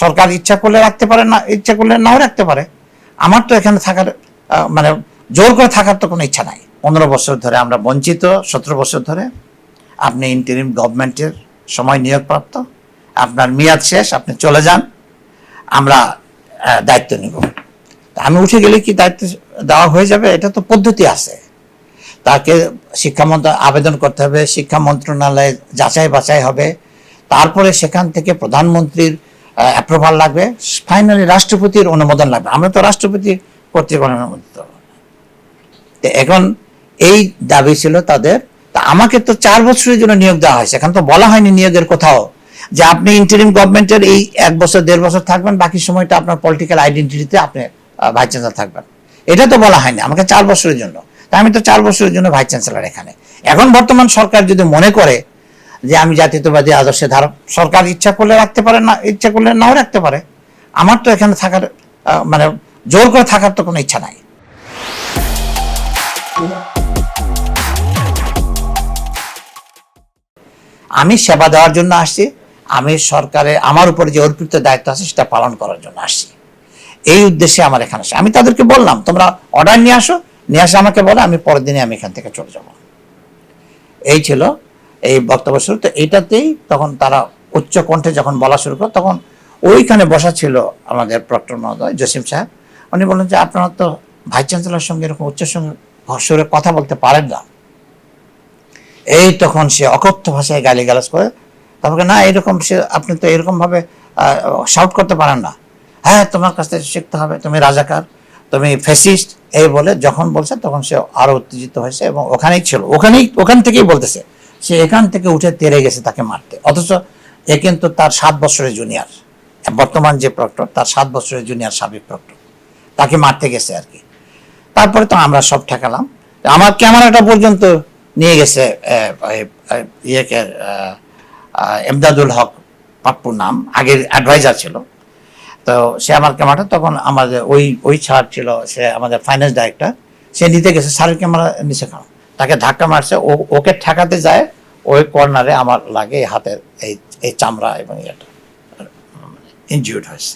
সরকার ইচ্ছা করলে রাখতে পারে, না ইচ্ছা করলে নাও রাখতে পারে। আমার তো এখানে থাকার মানে জোর করে থাকার তো কোনো ইচ্ছা নাই। 15 বছর ধরে আমরা বঞ্চিত, 17 বছর ধরে। আপনি ইন্টারিম গভর্নমেন্টের সময় নিয়োগপ্রাপ্ত, আপনার মেয়াদ শেষ, আপনি চলে যান, আমরা দায়িত্ব নিব। আমি উঠে গেলে কি দায়িত্ব দেওয়া হয়ে যাবে? এটা তো পদ্ধতি আছে। তাকে শিক্ষা আবেদন করতে হবে, শিক্ষা মন্ত্রণালয়ে যাচাই বাছাই হবে, তারপরে সেখান থেকে প্রধানমন্ত্রীর অ্যাপ্রুভাল লাগবে, ফাইনালি রাষ্ট্রপতির অনুমোদন লাগবে। আমরা তো রাষ্ট্রপতি কর্তৃক অনুমোদিত। এখন এই দাবি ছিল তাদের। তা আমাকে তো 4 বছরের জন্য নিয়োগ দেওয়া হয়েছে, এখন তো বলা হয়নি নিয়োগের কোথাও যে আপনি ইন্টারিম গভর্নমেন্টের এই 1 বছর 1.5 বছর থাকবেন, বাকি সময়টা আপনার পলিটিক্যাল আইডেন্টিটিতে আপনি ভাইস চ্যান্সেলর থাকবেন। এটা তো বলা হয়নি, আমাকে 4 বছরের জন্য। তাই আমি তো 4 বছরের জন্য ভাইস চ্যান্সেলর এখানে। এখন বর্তমান সরকার যদি মনে করে যে আমি জাতীয়তাবাদী আদর্শে ধারক, সরকার ইচ্ছা করলে রাখতে পারে, না ইচ্ছা করলে নাও রাখতে পারে। আমার তো এখানে থাকার মানে জোর করে থাকার তো কোনো ইচ্ছা নাই। আমি সেবা দেওয়ার জন্য আসছি, আমি সরকারে আমার উপরে যে অর্পিত দায়িত্ব আছে সেটা পালন করার জন্য আসছি। এই উদ্দেশ্যে আমার এখানে আসে। আমি তাদেরকে বললাম তোমরা অর্ডার নিয়ে আসো, নিয়ে আসে আমাকে বলে, আমি পরের দিনে আমি এখান থেকে চলে যাব। এই ছিল এই বক্তব্য শুরু। তো এইটাতেই তখন তারা উচ্চ কণ্ঠে যখন বলা শুরু করে, তখন ওইখানে বসা ছিল আমাদের প্রক্টর মহোদয় জসিম সাহেব। উনি বললেন যে আপনারা তো ভাইস চ্যান্সেলরের সঙ্গে এরকম উচ্চ সুরে কথা বলতে পারেন না। এই তখন সে অকথ্য ভাষায় গালিগালাজ করে, তারপরে না এরকম সে আপনি তো এরকম ভাবে শাউট করতে পারেন না, হ্যাঁ তোমার কাছ থেকে শিখতে হবে, তুমি রাজাকার, তুমি ফ্যাসিস্ট, এই বলে যখন বলছে তখন সে আরো উত্তেজিত হয়েছে এবং ওখানেই ছিল, ওখান থেকেই বলতেছে সে এখান থেকে উঠে তেড়ে গেছে তাকে মারতে। অথচ এ কিন্তু তার 7 বছরের জুনিয়র, বর্তমান যে প্রক্টর তার 7 বছরের জুনিয়র সাবেক প্রক্টর, তাকে মারতে গেছে আর কি। তারপরে তো আমরা সব ঠেকালাম। আমার ক্যামেরাটা পর্যন্ত নিয়ে গেছে ইয়েকে, এমদাদুল হক পাপ্পুর নাম, আগের অ্যাডভাইজার ছিল। তো সে আমার ক্যামেরাটা তখন আমাদের ওই স্যার ছিল, সে আমাদের ফাইন্যান্স ডাইরেক্টর, সে নিতে গেছে, স্যারের ক্যামেরা নিচে খাওয়া, তাকে ধাক্কা মারছে, ওকে ঠেকাতে যায়, ওই কর্নারে আমার লাগে হাতের এই চামড়া এবং এটা ইনজিউর্ড হয়েছে।